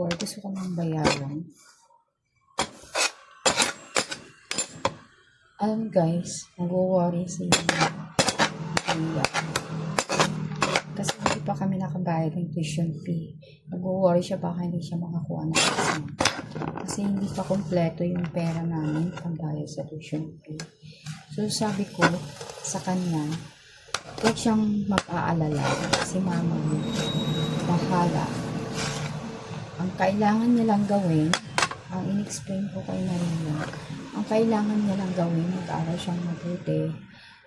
nag-worry. Gusto ko nang bayaran. Guys, nag-worry si Kuya. Kasi hindi pa kami nakabayad ng tuition fee. Nag-worry siya baka hindi siya makakuha ng exam. Kasi hindi pa kompleto yung pera namin pambayad sa tuition fee. So sabi ko sa kanya, huwag siyang mag-aalala. Si mama niya, bahala. Ang kailangan niya lang gawin, ang in-explain ko kay Maria, ang kailangan niya lang gawin, mag-aaral siyang mabuti.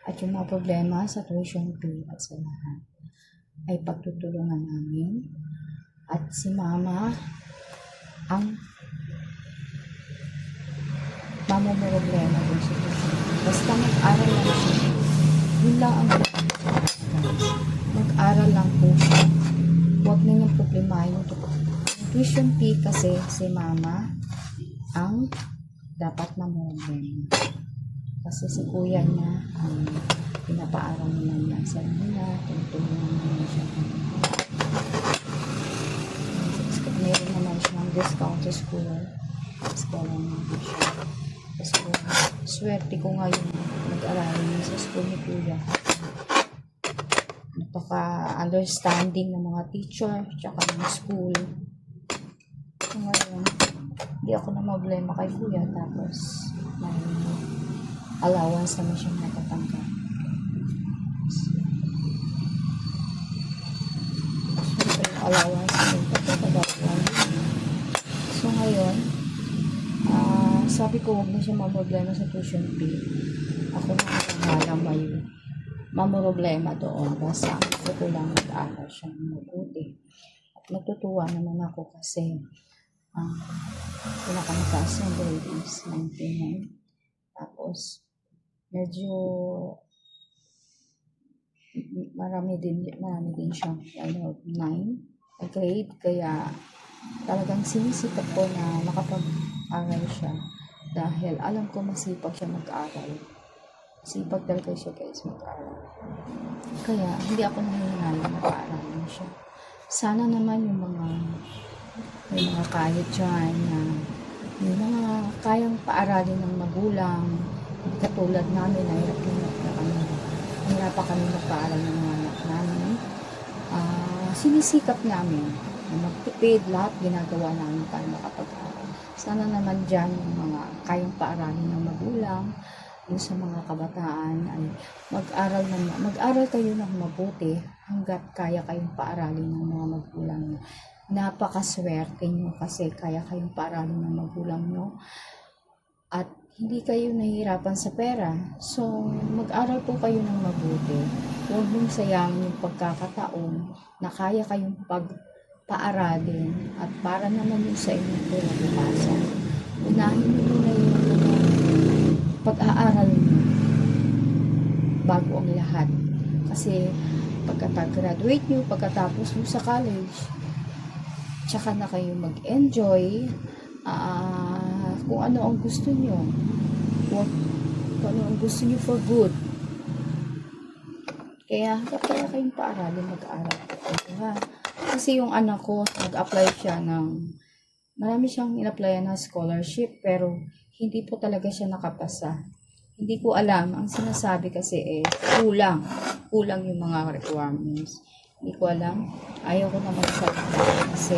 At yung mga problema sa tuition fee at sa lahat ay pagtutulungan namin. At si mama, ang mamumroblema dun sa tuition fee. Basta mag-aral lang siya. Yun lang ang mag-aral lang po siya. Huwag na niyang problemahin yung tuition fee kasi si mama ang dapat mamumroblema. Kasi si kuya niya ang pinapaaral naman niya sa nila, tinutulungan naman siya. Meron naman siyang discount sa school. School naman siya. Kasi swerte ko ngayon mag-aralin niya sa school ni kuya. Napaka-understanding ng mga teacher tsaka ng school. So ngayon, hindi ako na problema kay kuya tapos may allowance naman siya natatanggap. So yung allowance yung pagkakagawa. So ngayon, sabi ko huwag na siya problema sa tuition fee. Ako na lang may mamroblema doon. Basta gusto ko lang mag-aaral siya ng mabuti. At natutuwa naman ako kasi pinakamataas ng grade is 99. Tapos medyo marami din siyang 9 na grade. Kaya talagang sinisikap ko na makapag-aral siya. Dahil alam ko masipag siya mag-aral. Sipag talaga siya guys mag-aral. Kaya hindi ako nahihinayang mag-aaralan siya. Sana naman yung mga kaya dyan na yung mga kayang paaralin ng magulang, katulad namin na hirap pa kami magpaaral ng mga anak namin. Sinisikap namin na magtipid, lahat ginagawa namin para makapag-aral. Sana naman dyan yung mga kayang paaralin ng magulang, yung sa mga kabataan ay mag-aral kayo ng mabuti hanggat kaya kayong paaralin ng mga magulang nyo. Napakaswerte nyo kasi kaya kayong paaralin ng magulang nyo at hindi kayo nahihirapan sa pera. So, mag-aral po kayo ng mabuti. Huwag mong sayangin yung pagkakataon na kaya kayong paaralin at para naman yun sa inyong kinabukasan. Unahin nyo na yung pag-aaral nyo bago ang lahat. Kasi pagka-graduate nyo, pagkatapos nyo sa college, tsaka na kayo mag-enjoy kung ano ang gusto nyo. Kung ano ang gusto nyo for good. Kaya kayong paaralin, mag-aaral po. Kasi yung anak ko, nag-apply siya marami siyang in-applyan na scholarship, pero hindi po talaga siya nakapasa. Hindi ko alam. Ang sinasabi kasi kulang yung mga requirements. Hindi ko alam. Ayaw ko na magsabi kasi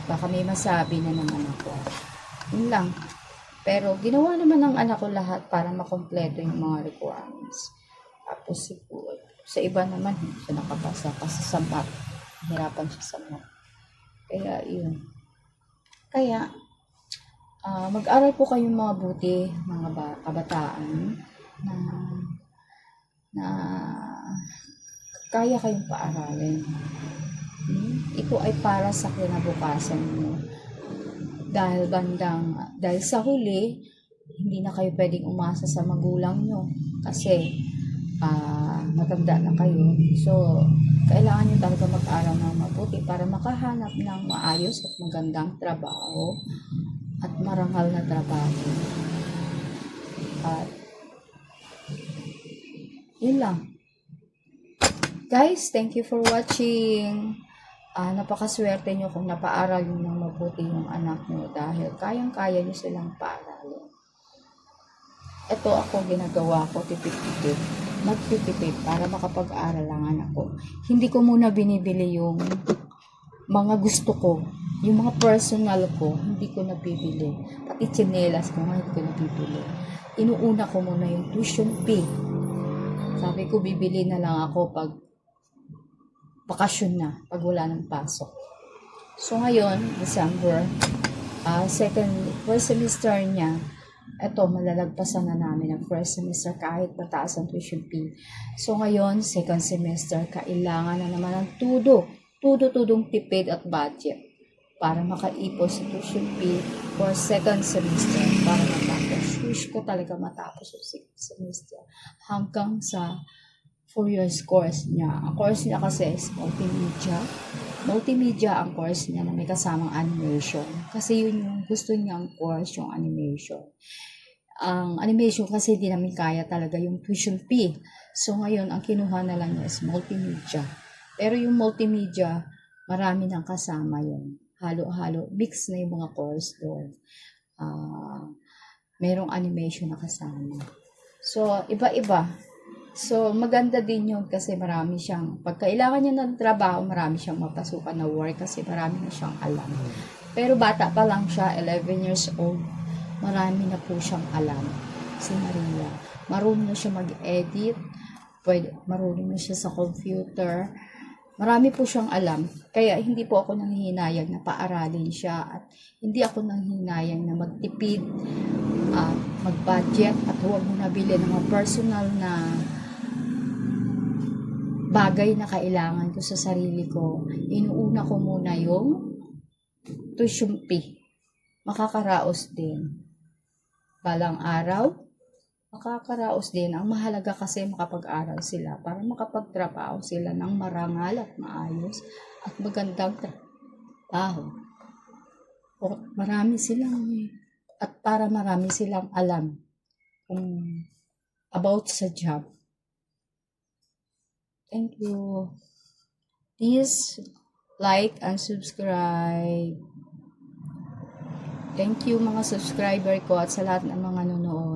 baka may masabi na naman ako. Yun lang. Pero ginawa naman ng anak ko lahat para makompleto yung mga requirements. Tapos sa iba naman, hindi siya nakapasa kasi sa math. Hirapan siya sa math. Kaya yun. Kaya, mag-aral po kayong mabuti, mga kabataan, na kaya kayong paaralin. Ito ay para sa kinabukasan mo. Dahil sa huli, hindi na kayo pwedeng umasa sa magulang nyo. Kasi, matanda na kayo. So, kailangan nyo talaga mag-aral ng mabuti para makahanap ng maayos at magandang trabaho at marangal na trabaho. At yun lang. Guys, thank you for watching. napakaswerte nyo kung napaaral nyo ng mabuti yung anak nyo dahil kayang-kaya nyo silang paaralin. Ito ako ginagawa ko, tipid-tipid. Magtitipid para makapag-aral ang anak ko. Hindi ko muna binibili yung mga gusto ko. Yung mga personal ko, hindi ko nabibili. Pati tsinelas ko nga, hindi ko nabibili. Inuuna ko muna yung tuition fee. Sabi ko, bibili na lang ako pag bakasyon na, pag wala ng pasok. So ngayon, December, first semester niya, eto, malalagpasan na namin ang first semester kahit mataas ang tuition fee. So ngayon, second semester, kailangan na naman ng tudong tipid at budget para makaipon sa tuition fee for second semester para matapos. Wish ko talaga matapos yung second semester hanggang sa 4 years course niya. Ang course niya kasi is multimedia. Multimedia ang course niya na may kasamang animation. Kasi yun yung gusto niyang course, yung animation. Ang animation kasi di namin kaya talaga yung tuition fee. So ngayon, ang kinuha na lang niya is multimedia. Pero yung multimedia, marami nang kasama yun. Halo-halo, mix na yung mga course doon. Merong animation na kasama. So, iba-iba. So, maganda din yun kasi marami siyang, pag kailangan niya ng trabaho, marami siyang mapasukan na work kasi marami na siyang alam. Pero bata pa lang siya, 11 years old, marami na po siyang alam. Si Maria, marunong na siya mag-edit, marunong na siya sa computer, marami po siyang alam. Kaya hindi po ako nanghihinayang na paaralin siya at hindi ako nanghihinayang na magtipid, mag-budget at huwag mo nabili ng mga personal na bagay na kailangan ko sa sarili ko. Inuuna ko muna yung tuition fee. Makakaraos din. Balang araw, makakaraos din. Ang mahalaga kasi makapag-aral sila para makapagtrabaho sila ng marangal at maayos at magandang trabaho. Marami silang at para marami silang alam about sa job. Thank you. Please like and subscribe. Thank you mga subscriber ko at sa lahat ng mga nanonood.